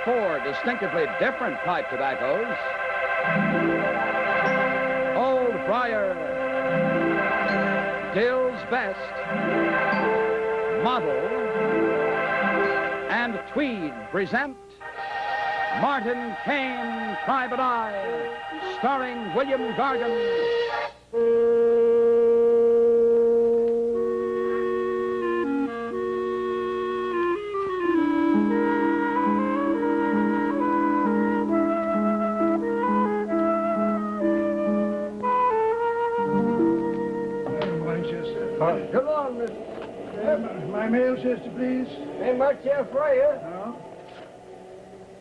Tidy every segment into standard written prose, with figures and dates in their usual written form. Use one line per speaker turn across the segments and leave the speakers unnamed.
4 distinctively different pipe tobaccos. Old Briar, Dill's Best, Model, and Tweed present Martin Kane, Private Eye, starring William Gargan.
Come on, Mr.
My mail, Chester, please.
Ain't much here for you.
No.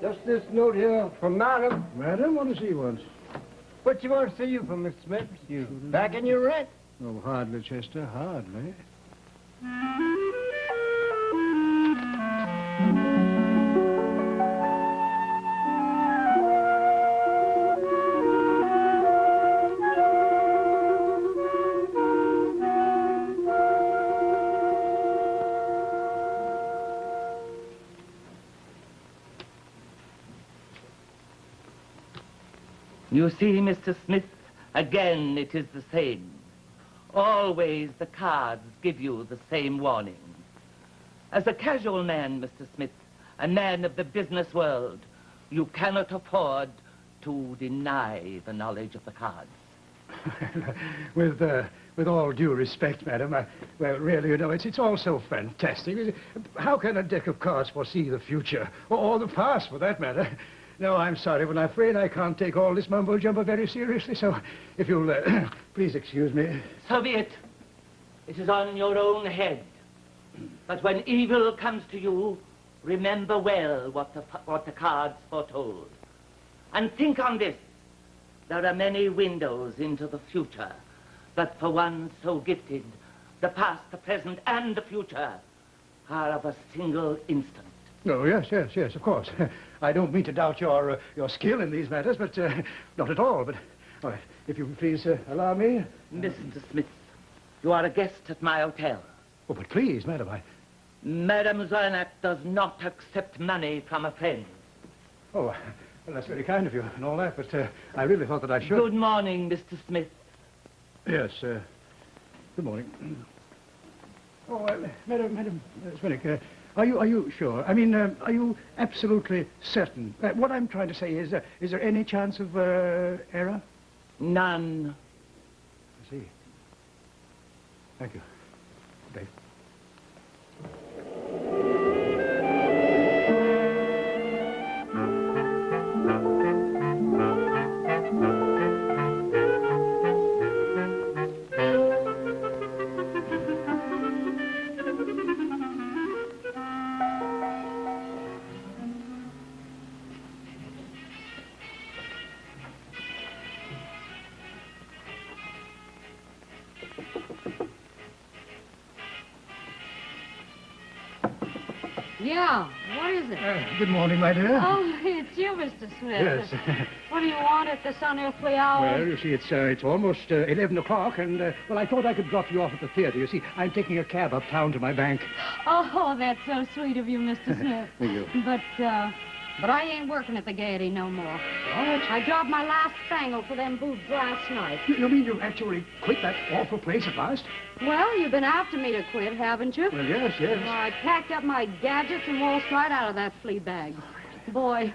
Just this note here from Madam.
Madam, what does he want?
What you want to see you for, Mr. Smith? You back in your rent?
Oh, hardly, Chester, hardly.
You see, Mr. Smith, again it is the same. Always the cards give you the same warning. As a casual man, Mr. Smith, a man of the business world, you cannot afford to deny the knowledge of the cards.
With all due respect, madam, well, really, you know, it's all so fantastic. How can a deck of cards foresee the future, or the past, for that matter? No, I'm sorry, but I'm afraid I can't take all this mumbo-jumbo very seriously, so if you'll please excuse me.
So be it. It is on your own head. But when evil comes to you, remember well what the cards foretold. And think on this. There are many windows into the future, but for one so gifted, the past, the present, and the future are of a single instant.
Oh, yes, of course. I don't mean to doubt your skill in these matters, but not at all. But, all right, if you please allow me.
Mr. Smith, you are a guest at my hotel.
Oh, but please, madam,
Madame Zornak does not accept money from a friend.
Oh, well, that's very kind of you and all that, but I really thought that I should.
Good morning, Mr. Smith.
Yes, good morning. Oh, Madam Swinnick, are you sure? I mean, are you absolutely certain? What I'm trying to say is there any chance of error?
None.
I see. Thank you. Good day.
Yeah, what is it?
Good morning, my dear.
Oh, it's you, Mr. Smith.
Yes.
What do you want at this unearthly hour?
Well, you see, it's almost 11 o'clock, and, well, I thought I could drop you off at the theater. You see, I'm taking a cab uptown to my bank.
Oh, that's so sweet of you, Mr. Smith.
Thank you.
But I ain't working at the Gaiety no more.
What?
I dropped my last spangle for them boobs last night.
You mean you've actually quit that awful place at last?
Well, you've been after me to quit, haven't you?
Well, yes.
Well, I packed up my gadgets and waltzed right out of that flea bag. Boy,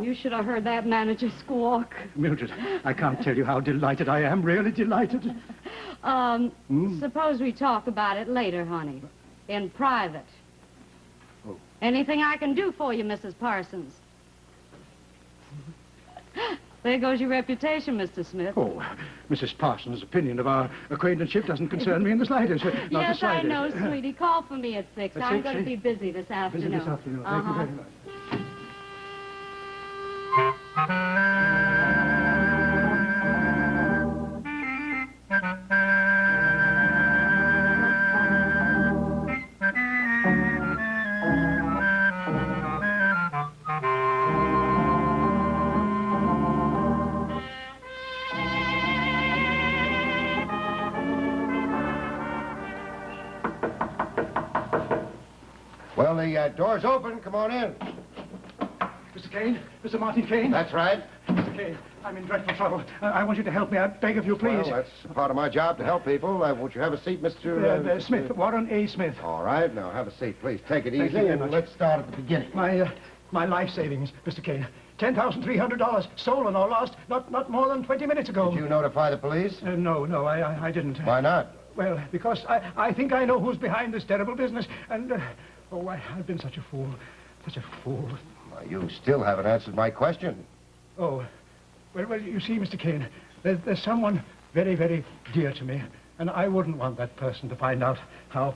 you should have heard that manager squawk.
Mildred, I can't tell you how delighted I am, really delighted.
Suppose we talk about it later, honey. In private.
Oh.
Anything I can do for you, Mrs. Parsons? There goes your reputation, Mr. Smith.
Oh, Mrs. Parsons' opinion of our acquaintanceship doesn't concern me in the slightest. Not
Yes,
the slightest.
I know, sweetie. Call for me at 6.
At
I'm
6,
going to be busy this afternoon.
Busy this afternoon. Thank you very much.
Well, the door's open. Come on in.
Mr. Kane? Mr. Martin Kane?
That's right.
Mr. Kane, I'm in dreadful trouble. I want you to help me. I beg of you, please.
Well, that's part of my job to help people. Won't you have a seat, Mr.
Smith, Warren A. Smith.
All right, now have a seat, please. Take it
Thank
easy,
you very
and
much.
let's start at the beginning.
My life savings, Mr. Kane. $10,300, stolen or lost, not more than 20 minutes ago.
Did you notify the police?
No, I didn't.
Why not?
Well, because I think I know who's behind this terrible business, and, I've been such a fool. Such a fool.
Well, you still haven't answered my question.
Oh, well, you see, Mr. Kane, there's someone very, very dear to me, and I wouldn't want that person to find out how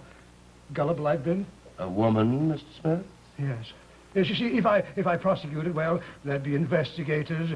gullible I've been.
A woman, Mr. Smith?
Yes. Yes, you see, if I prosecuted, well, there'd be investigators,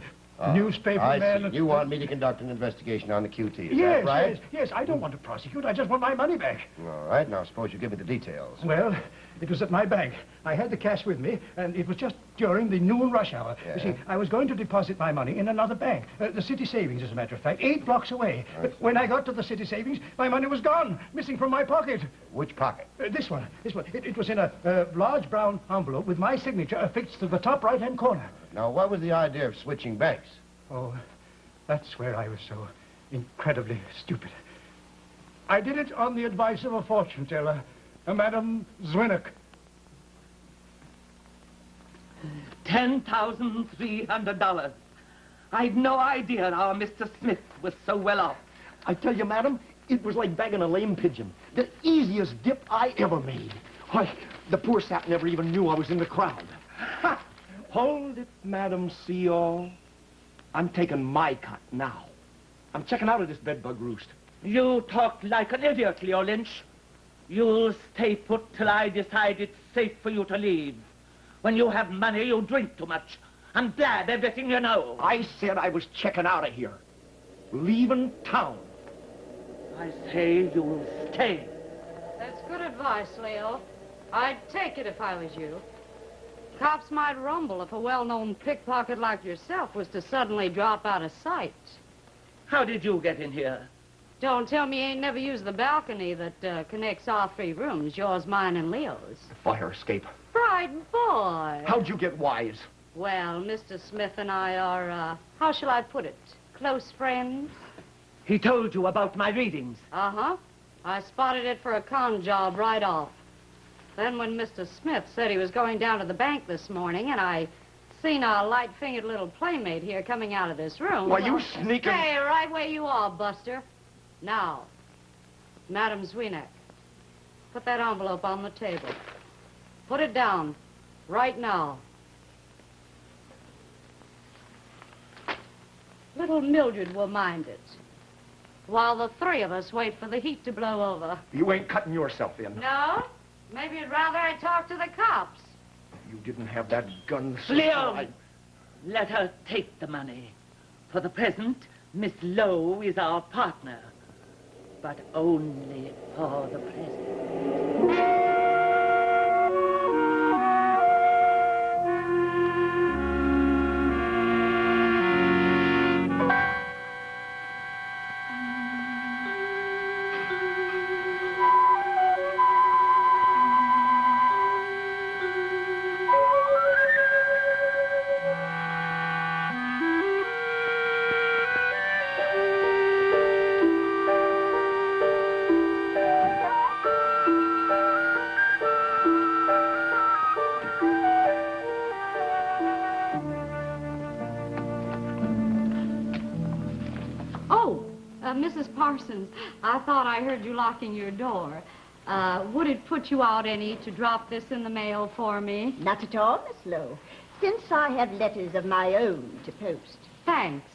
newspaper
I
men...
see. You want me to conduct an investigation on the QT, is
yes,
that right?
Yes, I don't want to prosecute. I just want my money back.
All right, now suppose you give me the details.
Well, it was at my bank. I had the cash with me, and it was just during the noon rush hour.
Yeah.
You see, I was going to deposit my money in another bank, the City Savings, as a matter of fact, 8 blocks away. But when I got to the City Savings, my money was gone, missing from my pocket.
Which pocket?
This one. It was in a large brown envelope with my signature affixed to the top right-hand corner.
Now, what was the idea of switching banks?
Oh, that's where I was so incredibly stupid. I did it on the advice of a fortune teller, a Madame Zwinnock.
$10,300. I'd no idea our Mr. Smith was so well off.
I tell you, madam, it was like bagging a lame pigeon. The easiest dip I ever made. Why, the poor sap never even knew I was in the crowd. Ha! Hold it, Madam See-All. I'm taking my cut now. I'm checking out of this bedbug roost.
You talk like an idiot, Leo Lynch. You'll stay put till I decide it's safe for you to leave. When you have money, you drink too much and blab everything you know.
I said I was checking out of here. Leaving town.
I say you'll stay.
That's good advice, Leo. I'd take it if I was you. Cops might rumble if a well-known pickpocket like yourself was to suddenly drop out of sight.
How did you get in here?
Don't tell me you ain't never used the balcony that connects all 3 rooms, yours, mine, and Leo's.
Fire escape.
Bright boy.
How'd you get wise?
Well, Mr. Smith and I are, how shall I put it, close friends?
He told you about my readings.
Uh-huh. I spotted it for a con job right off. Then when Mr. Smith said he was going down to the bank this morning, and I seen a light-fingered little playmate here coming out of this room...
Why, you sneaking...
Stay right where you are, Buster. Now, Madam Zwinnock, put that envelope on the table. Put it down, right now. Little Mildred will mind it, while the 3 of us wait for the heat to blow over.
You ain't cutting yourself in.
No? Maybe you'd rather I talk to the cops.
You didn't have that gun...
Leo, let her take the money. For the present, Miss Lowe is our partner. But only for the present.
Mrs. Parsons, I thought I heard you locking your door. Would it put you out any to drop this in the mail for me?
Not at all, Miss Lowe, since I have letters of my own to post.
Thanks.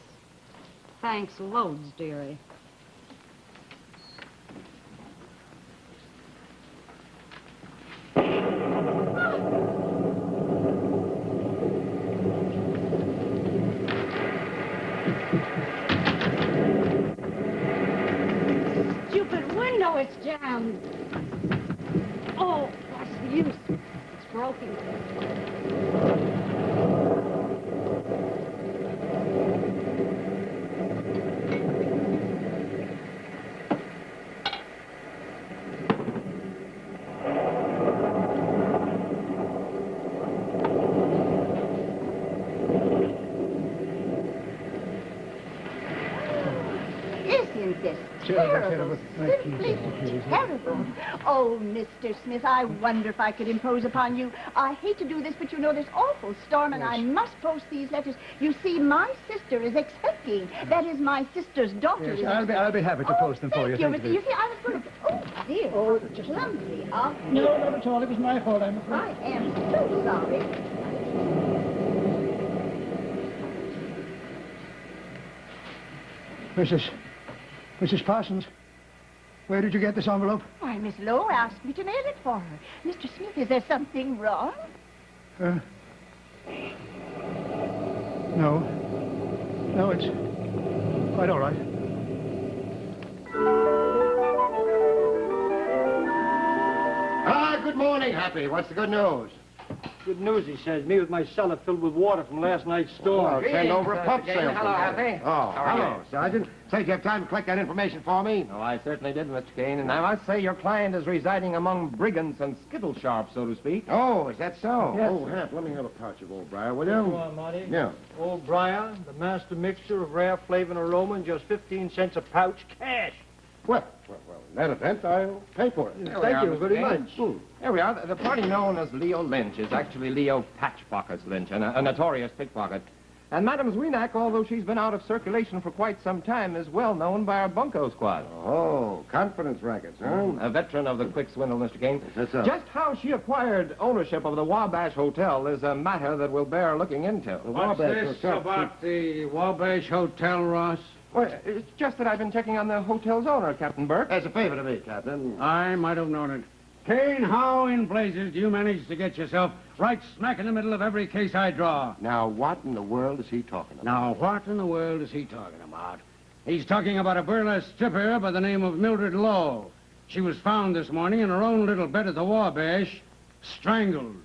Thanks loads, dearie. It's jammed. Oh, what's the use? It's broken.
isn't this terrible? Simply terrible. Oh, Mr. Smith, I wonder if I could impose upon you. I hate to do this, but you know there's awful storm, and I must post these letters. You see, my sister is expecting. That is, my sister's daughter is...
I'll be happy to post them for you.
Thank you. You see, I was going to... Oh, dear. Oh, clumsy of me.
No, not at all. It was my fault, I'm afraid.
I am so sorry.
Mrs. Parsons, where did you get this envelope?
Why, Miss Lowe asked me to mail it for her. Mr. Smith, is there something wrong?
No. No, it's quite all right.
Good morning, Happy. What's the good news?
Good news, he says. Me with my cellar filled with water from last night's storm.
Well, send over a pump sale.
Hello, Happy.
Oh,
How are
hello,
you?
Sergeant. Say, do you have time to collect that information for me?
Oh, I certainly did, Mr. Kane, and I must say your client is residing among brigands and skittle sharps, so to speak.
Oh, is that so?
Yes.
Oh, Hap, let me have a pouch of Old Briar, will you?
Come on, Marty.
Yeah.
Old Briar, the master mixture of rare flavor and aroma, and just 15 cents a pouch, cash.
Well, in that event, I'll pay for it.
Thank you very much.
Here we are. The party known as Leo Lynch is actually Leo Patchpockets Lynch, a notorious pickpocket. And Madame Zwienak, although she's been out of circulation for quite some time, is well known by our bunco squad.
Oh, confidence rackets, huh?
A veteran of the quick swindle, Mr. Kane.
That's so.
Just how she acquired ownership of the Wabash Hotel is a matter that will bear looking into.
The Wabash Hotel.
the Wabash Hotel, Ross?
Well, it's just that I've been checking on the hotel's owner, Captain Burke.
As a favor to me, Captain.
I might have known it. Kane, how in blazes do you manage to get yourself right smack in the middle of every case I draw?
Now, what in the world is he talking about?
Now, what in the world is he talking about? He's talking about a burlesque stripper by the name of Mildred Lowe. She was found this morning in her own little bed at the Wabash, strangled.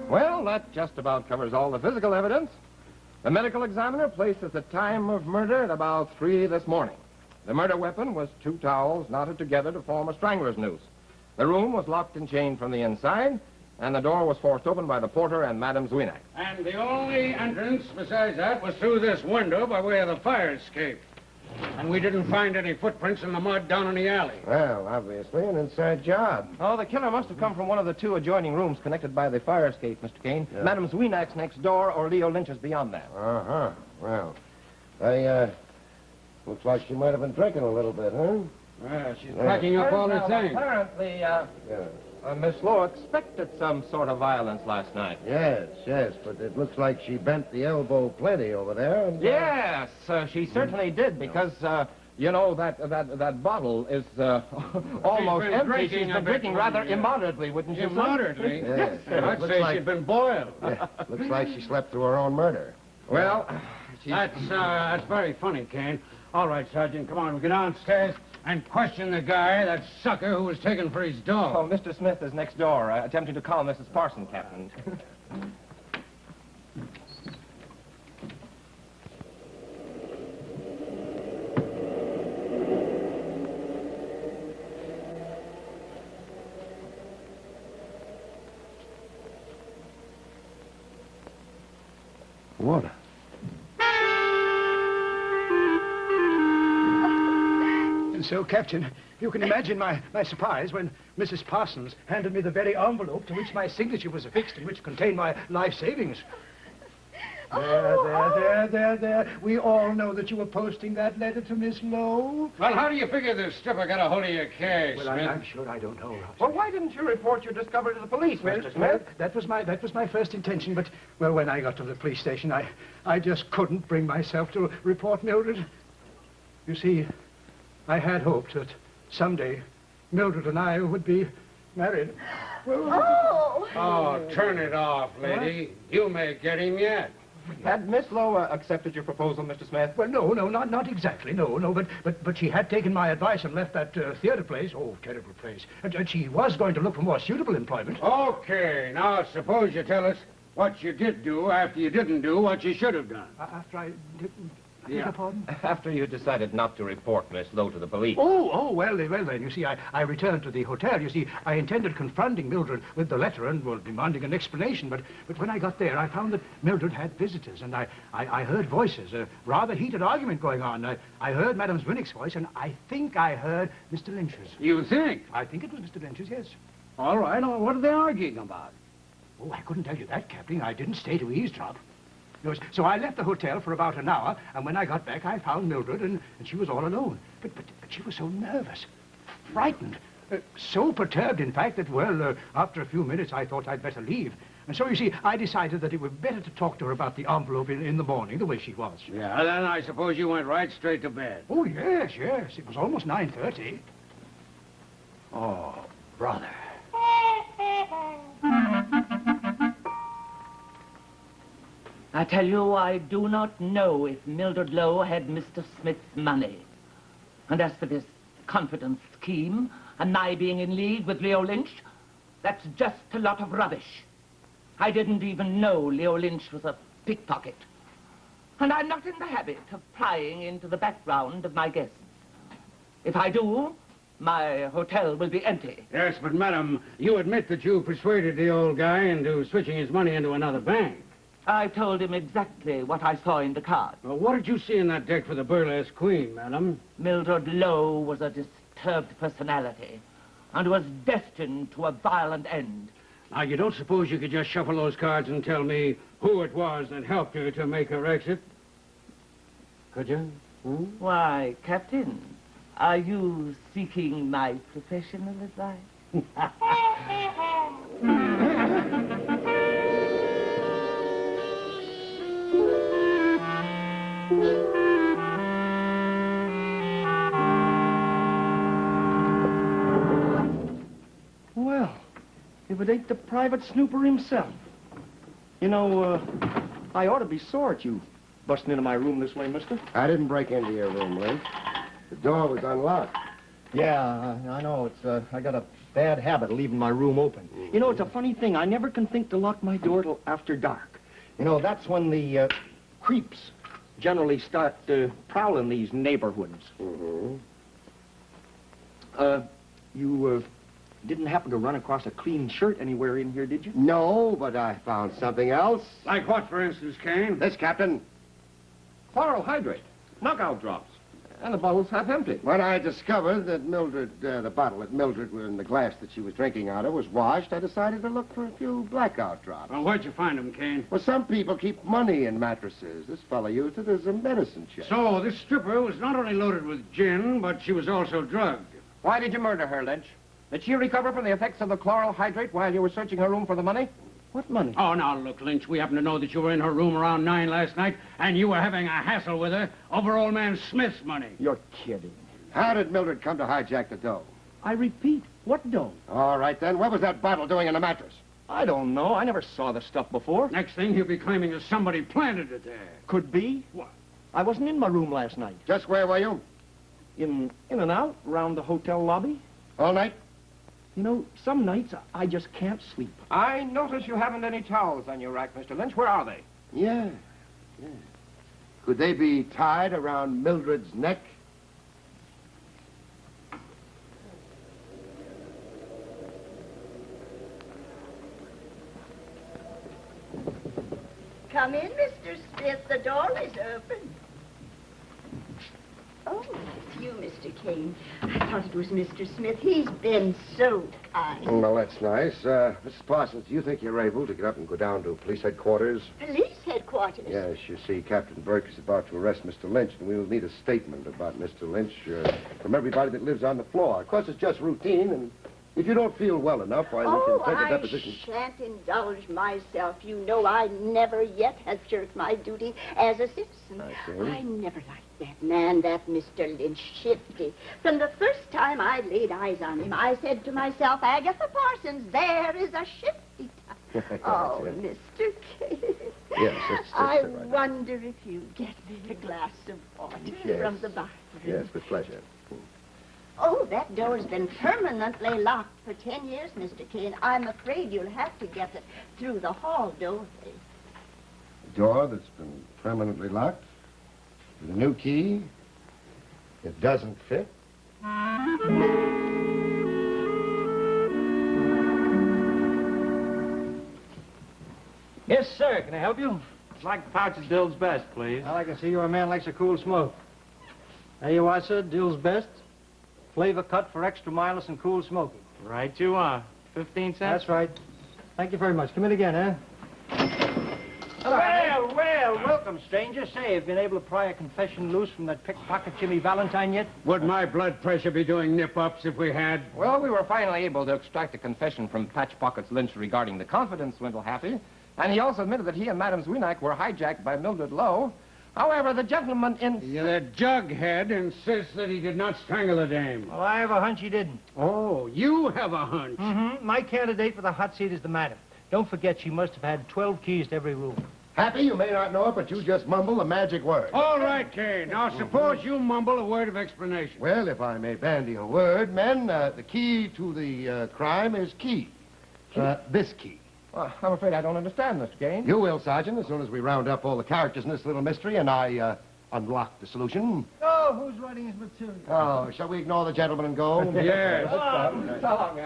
Well, that just about covers all the physical evidence. The medical examiner places the time of murder at about 3 this morning. The murder weapon was 2 towels knotted together to form a strangler's noose. The room was locked and chained from the inside, and the door was forced open by the porter and Madame Zwienak.
And the only entrance besides that was through this window by way of the fire escape. And we didn't find any footprints in the mud down in the alley.
Well, obviously, an inside job.
Oh, the killer must have come from one of the 2 adjoining rooms connected by the fire escape, Mr. Kane.
Yeah.
Madame Zweenak's next door, or Leo Lynch's beyond that.
Uh-huh. Well, looks like she might have been drinking a little bit, huh?
Well, she's packing up all her things.
Apparently,
Yeah.
Miss Lowe expected some sort of violence last night.
Yes, but it looks like she bent the elbow plenty over there. And,
Yes, she certainly did, because, you know, that bottle is almost
been
empty.
drinking
She's
a
been
bit
drinking
more,
rather
yeah.
immoderately, wouldn't you?
Immoderately?
Yes.
I'd
Looks
say
like-
she'd been boiled.
Looks like she slept through her own murder.
Well,
That's very funny, Kane. All right, Sergeant, come on, we'll get downstairs and question the guy, that sucker who was taken for his dog.
Oh, Mr. Smith is next door, attempting to call Mrs. Parson, Captain.
Water.
And so, Captain, you can imagine my surprise when Mrs. Parsons handed me the very envelope to which my signature was affixed and which contained my life savings. There. We all know that you were posting that letter to Miss Lowe.
Well, how do you figure this stripper got a hold of your cash,
Well,
Smith?
I'm sure I don't know.
Well, why didn't you report your discovery to the police, Mr. Smith?
That was my first intention, but, well, when I got to the police station, I just couldn't bring myself to report Mildred. You see, I had hoped that someday Mildred and I would be married.
Oh, turn it off, lady. You may get him yet.
Had Miss Lowe accepted your proposal, Mr. Smith?
Well, no, not exactly, no, but she had taken my advice and left that theater place. Oh, terrible place. And she was going to look for more suitable employment.
Okay, now suppose you tell us what you did do after you didn't do what you should have done.
After I didn't... Beg your pardon?
After you decided not to report Miss Lowe to the police.
Well then, you see, I returned to the hotel. You see, I intended confronting Mildred with the letter and, well, demanding an explanation, but when I got there, I found that Mildred had visitors, and I heard voices, a rather heated argument going on. I heard Madame Zwinnick's voice, and I think I heard Mr. Lynch's.
You think?
I think it was Mr. Lynch's, yes.
All right. What are they arguing about?
Oh, I couldn't tell you that, Captain. I didn't stay to eavesdrop. Yes, so I left the hotel for about an hour, and when I got back, I found Mildred, and she was all alone. But she was so nervous, frightened, so perturbed, in fact, that, well, after a few minutes, I thought I'd better leave. And so, you see, I decided that it would be better to talk to her about the envelope in the morning, the way she was.
Yeah, then I suppose you went right straight to bed.
Oh, yes. It was almost 9:30.
Oh, brother.
I tell you, I do not know if Mildred Lowe had Mr. Smith's money. And as for this confidence scheme, and my being in league with Leo Lynch, that's just a lot of rubbish. I didn't even know Leo Lynch was a pickpocket. And I'm not in the habit of prying into the background of my guests. If I do, my hotel will be empty.
Yes, but, madam, you admit that you persuaded the old guy into switching his money into another bank.
I told him exactly what I saw in the card.
Well, what did you see in that deck for the burlesque queen, madam?
Mildred Lowe was a disturbed personality and was destined to a violent end.
Now, you don't suppose you could just shuffle those cards and tell me who it was that helped her to make her exit? Could you? Hmm?
Why, Captain, are you seeking my professional advice?
Well, if it ain't the private snooper himself. You know, I ought to be sore at you busting into my room this way, mister.
I didn't break into your room, Lynch. The door was unlocked.
Yeah, I know. It's I got a bad habit of leaving my room open. You know, it's a funny thing. I never can think to lock my door till after dark. You know, that's when the creeps generally start prowling these neighborhoods.
Mm-hmm.
You didn't happen to run across a clean shirt anywhere in here, did you?
No, but I found something else.
Like what, for instance, Kane?
This, Captain.
Chloral hydrate, knockout drops, and the bottle's half empty.
When I discovered that Mildred, the bottle that Mildred was in the glass that she was drinking out of was washed, I decided to look for a few blackout drops.
Well, where'd you find them, Kane?
Well, some people keep money in mattresses. This fellow used it as a medicine chest.
So, this stripper was not only loaded with gin, but she was also drugged.
Why did you murder her, Lynch? Did she recover from the effects of the chloral hydrate while you were searching her room for the money?
What money?
Oh, now, look, Lynch, we happen to know that you were in her room around 9 last night, and you were having a hassle with her over old man Smith's money.
You're kidding.
How did Mildred come to hijack the dough?
I repeat, what dough?
All right, then. What was that bottle doing in the mattress?
I don't know. I never saw the stuff before.
Next thing, he'll be claiming that somebody planted it there.
Could be.
What?
I wasn't in my room last night.
Just where were you?
In and out, around the hotel lobby.
All night?
You know, some nights I just can't sleep.
I notice you haven't any towels on your rack, Mr. Lynch. Where are they?
Yeah. Could they be tied around Mildred's neck?
Come in, Mr. Smith. The door is open. Oh, it's you, Mr. Kane. I thought it was Mr. Smith. He's been so kind.
Well, that's nice. Mrs. Parsons, do you think you're able to get up and go down to police headquarters?
Police headquarters?
Yes, you see, Captain Burke is about to arrest Mr. Lynch, and we'll need a statement about Mr. Lynch from everybody that lives on the floor. Of course, it's just routine, and if you don't feel well enough, why, we can take a deposition.
I shan't indulge myself. You know I never yet have shirked my duty as a citizen.
I see.
I never liked that man, that Mr. Lynch, shifty. From the first time I laid eyes on him, I said to myself, Agatha Parsons, there is a shifty type. Oh, Mr. Kane.
Yes, it's
I
right.
wonder if you'd get me a glass of water from the bathroom.
Yes, with pleasure.
Oh, that door's been permanently locked for 10 years, Mr. Kane. I'm afraid you'll have to get it through the hall, Dorothy.
Door that's been permanently locked? The new key, it doesn't fit.
Yes, sir. Can I help you? I'd like a pouch of Dill's Best, please. Well, I can see you're a man likes a cool smoke. There you are, sir. Dill's Best. Flavor cut for extra mildness and cool smoking.
Right you are. 15 cents?
That's right. Thank you very much. Come in again, eh? Well, welcome, stranger. Say, have you been able to pry a confession loose from that pickpocket Jimmy Valentine yet?
Would my blood pressure be doing nip-ups if we had?
Well, we were finally able to extract a confession from Patchpocket's Lynch regarding the confidence swindle, Happy. And he also admitted that he and Madame Zwinak were hijacked by Mildred Lowe. However, the gentleman in...
Yeah, that jughead insists that he did not strangle the dame.
Well, I have a hunch he didn't.
Oh, you have a hunch.
Mm-hmm. My candidate for the hot seat is the madam. Don't forget, she must have had 12 keys to every room.
Happy, you may not know it, but you just mumble a magic word.
All right, Kane. Now, suppose you mumble a word of explanation.
Well, if I may bandy a word, men, the key to the crime is key. This key.
I'm afraid I don't understand, Mr. Kane.
You will, Sergeant, as soon as we round up all the characters in this little mystery and I unlock the solution.
Oh, who's writing his material?
Oh, shall we ignore the gentleman and go?
Yes.
So long,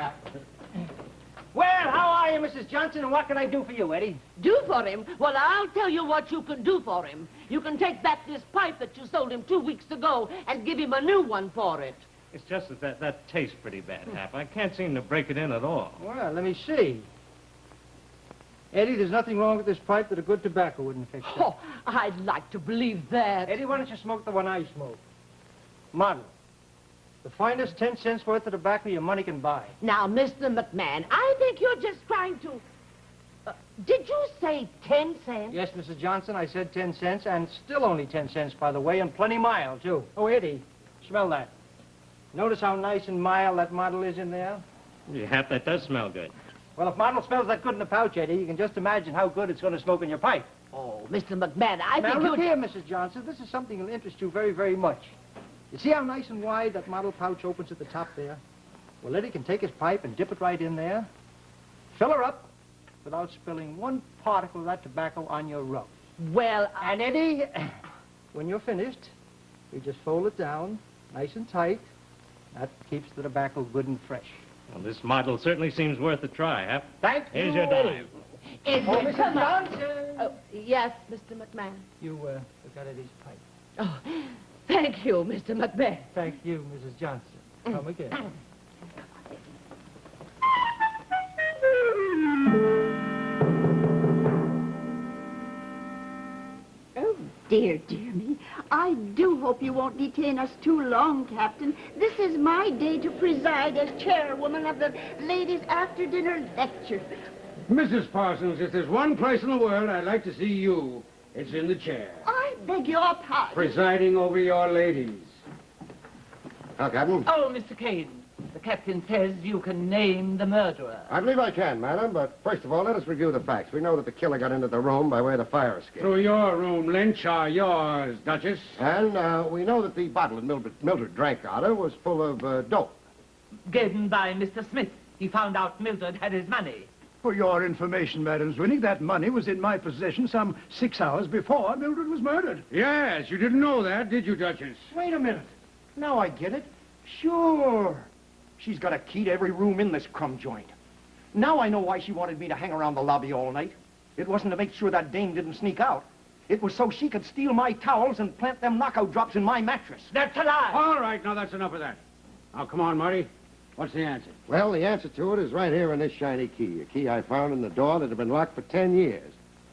Well, how are you, Mrs. Johnson, and what can I do for you, Eddie?
Do for him? Well, I'll tell you what you can do for him. You can take back this pipe that you sold him 2 weeks ago and give him a new one for it.
It's just that tastes pretty bad, Hap. I can't seem to break it in at all.
Well, let me see. Eddie, there's nothing wrong with this pipe that a good tobacco wouldn't fix.
Oh, I'd like to believe that.
Eddie, why don't you smoke the one I smoke? Model. The finest 10 cents worth of tobacco your money can buy.
Now, Mr. McMann, I think you're just trying to... did you say 10 cents?
Yes, Mrs. Johnson, I said 10 cents, and still only 10 cents, by the way, and plenty mild, too. Oh, Eddie, smell that. Notice how nice and mild that model is in there?
Yeah, Hap, that does smell good.
Well, if model smells that good in the pouch, Eddie, you can just imagine how good it's going to smoke in your pipe.
Oh, Mr. McMann, I
now,
think
look here, Mrs. Johnson. This is something that'll interest you very, very much. You see how nice and wide that model pouch opens at the top there? Well, Eddie can take his pipe and dip it right in there, fill her up, without spilling one particle of that tobacco on your rug.
Well,
And, Eddie, when you're finished, you just fold it down, nice and tight. That keeps the tobacco good and fresh.
Well, this model certainly seems worth a try, Hap.
Thank you.
Here's your dime.
Mrs. Johnson.
Oh, yes, Mr. McMahon.
You, look at Eddie's pipe.
Oh, thank you, Mr. McMahon.
Thank you, Mrs. Johnson. Come again.
Oh, dear, dear me. I do hope you won't detain us too long, Captain. This is my day to preside as chairwoman of the ladies' after-dinner lecture.
Mrs. Parsons, if there's one place in the world I'd like to see you, it's in the chair.
I beg your pardon.
Presiding over your ladies.
Now, Captain.
Oh, Mr. Kane, the captain says you can name the murderer.
I believe I can, madam, but first of all, let us review the facts. We know that the killer got into the room by way of the fire escape.
Through your room, Lynch, are yours, Duchess.
And we know that the bottle that Mildred drank out of was full of dope.
Given by Mr. Smith. He found out Mildred had his money.
For your information, Madam Zwinnig, that money was in my possession some 6 hours before Mildred was murdered.
Yes, you didn't know that, did you, Duchess?
Wait a minute. Now I get it. Sure. She's got a key to every room in this crumb joint. Now I know why she wanted me to hang around the lobby all night. It wasn't to make sure that dame didn't sneak out. It was so she could steal my towels and plant them knockout drops in my mattress.
That's a lie.
All right, now that's enough of that. Now, come on, Marty. What's the answer?
Well, the answer to it is right here in this shiny key, a key I found in the door that had been locked for 10 years.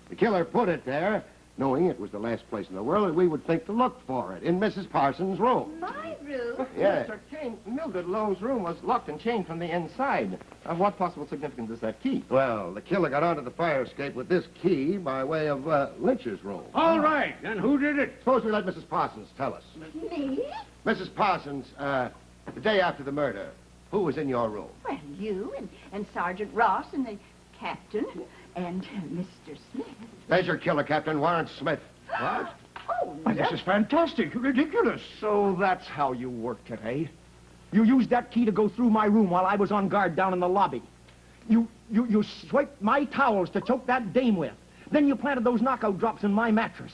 The killer put it there, knowing it was the last place in the world that we would think to look for it, in Mrs. Parsons' room.
My room?
Yes.
Mr. Kane, Mildred Lowe's room was locked and chained from the inside. Of what possible significance is that key?
Well, the killer got onto the fire escape with this key by way of Lynch's room.
All right, then who did it?
Suppose we let Mrs. Parsons tell us.
Me?
Mrs. Parsons, the day after the murder, who was in your room?
Well, you and Sergeant Ross and the captain and Mr. Smith.
There's your killer, Captain Warren Smith. What?
Oh,
Why, this is fantastic, ridiculous.
So that's how you worked it, eh? You used that key to go through my room while I was on guard down in the lobby. You swiped my towels to choke that dame with. Then you planted those knockout drops in my mattress.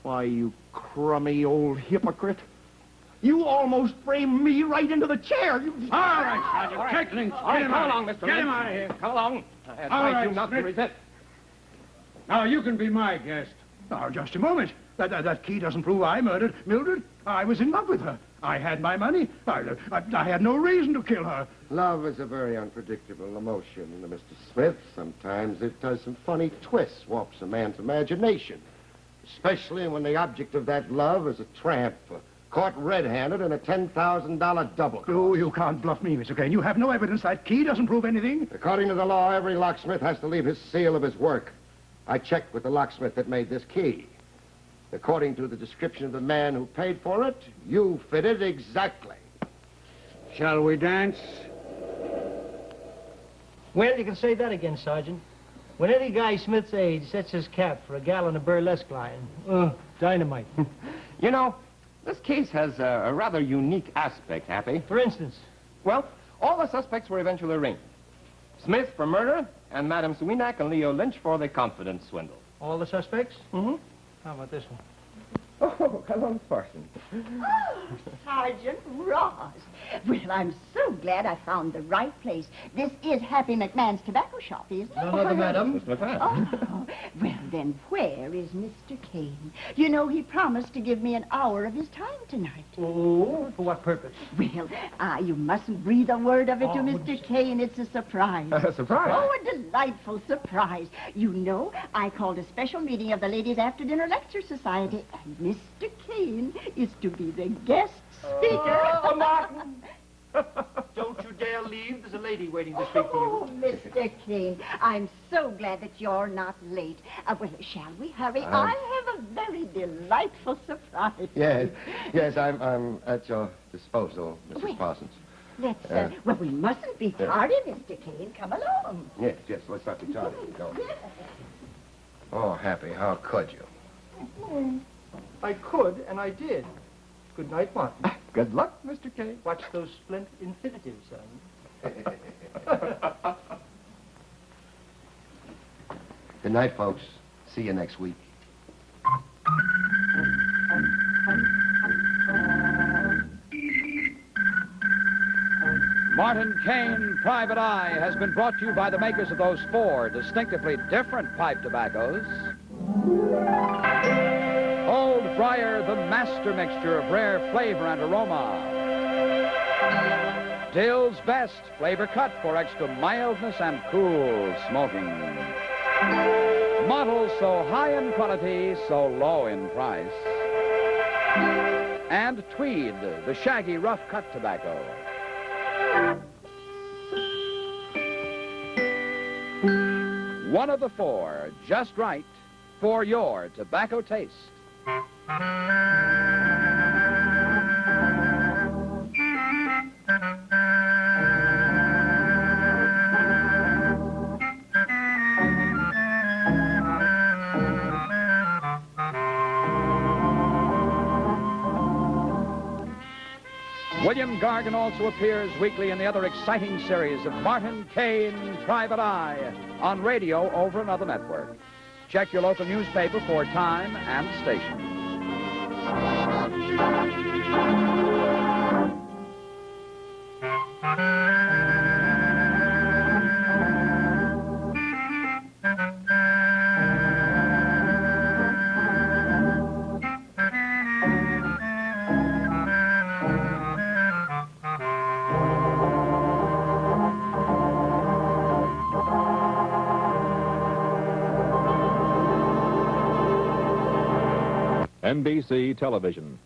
Why, you crummy old hypocrite. You almost framed me right into the chair. You...
All right, Sergeant. Take Lynch. Get him
come
out.
along, Mr.
Get
Lynch.
him out of here.
Come along. I
All
advise
right,
you not to
Smith.
resist.
Now, you can be my guest.
Now, just a moment. That key doesn't prove I murdered Mildred. I was in love with her. I had my money. I had no reason to kill her.
Love is a very unpredictable emotion, Mr. Smith. Sometimes it does some funny twists, warps a man's imagination. Especially when the object of that love is a tramp, caught red-handed in a $10,000 double cross.
Oh, you can't bluff me, Mr. Kane. You have no evidence. That key doesn't prove anything.
According to the law, every locksmith has to leave his seal of his work. I checked with the locksmith that made this key. According to the description of the man who paid for it, you fit it exactly.
Shall we dance?
Well, you can say that again, Sergeant. When any guy Smith's age sets his cap for a gallon of burlesque line, dynamite.
You know, this case has a rather unique aspect, Happy.
For instance?
Well, all the suspects were eventually arraigned. Smith for murder, and Madam Suinak and Leo Lynch for the confidence swindle.
All the suspects?
Mm-hmm.
How about this one?
Oh, hello, Parson.
Oh, Sergeant Ross. Well, I'm so glad I found the right place. This is Happy McMann's tobacco shop, isn't it?
None other, madam.
Miss McMann.
Oh, well, then where is Mr. Kane? You know, he promised to give me an hour of his time tonight.
Oh, for what purpose?
Well, you mustn't breathe a word of it to Mr. Kane. It's a surprise.
A surprise?
Oh, a delightful surprise. You know, I called a special meeting of the Ladies' After-Dinner Lecture Society, and Mr. Kane is to be the guest speaker.
Martin! Don't you dare leave. There's a lady waiting to speak to you.
Oh, Mr. Kane, I'm so glad that you're not late. Well, shall we hurry? I have a very delightful surprise.
Yes, I'm at your disposal, Mrs. Parsons.
Let's, well, we mustn't be tardy, Mr. Kane. Come along.
Yes, let's not be tardy. Go. Oh, Happy, how could you?
I could, and I did. Good night, Martin.
Good luck, Mr. Kane.
Watch those splint infinitives, son.
Good night, folks. See you next week.
Martin Kane, Private Eye, has been brought to you by the makers of those 4 distinctively different pipe tobaccos. Old Friar, the master mixture of rare flavor and aroma. Dill's Best, flavor cut for extra mildness and cool smoking. Models so high in quality, so low in price. And Tweed, the shaggy rough cut tobacco. One of the 4, just right for your tobacco taste. William Gargan also appears weekly in the other exciting series of Martin Kane, Private Eye, on radio over another network. Check your local newspaper for time and station.
NBC Television.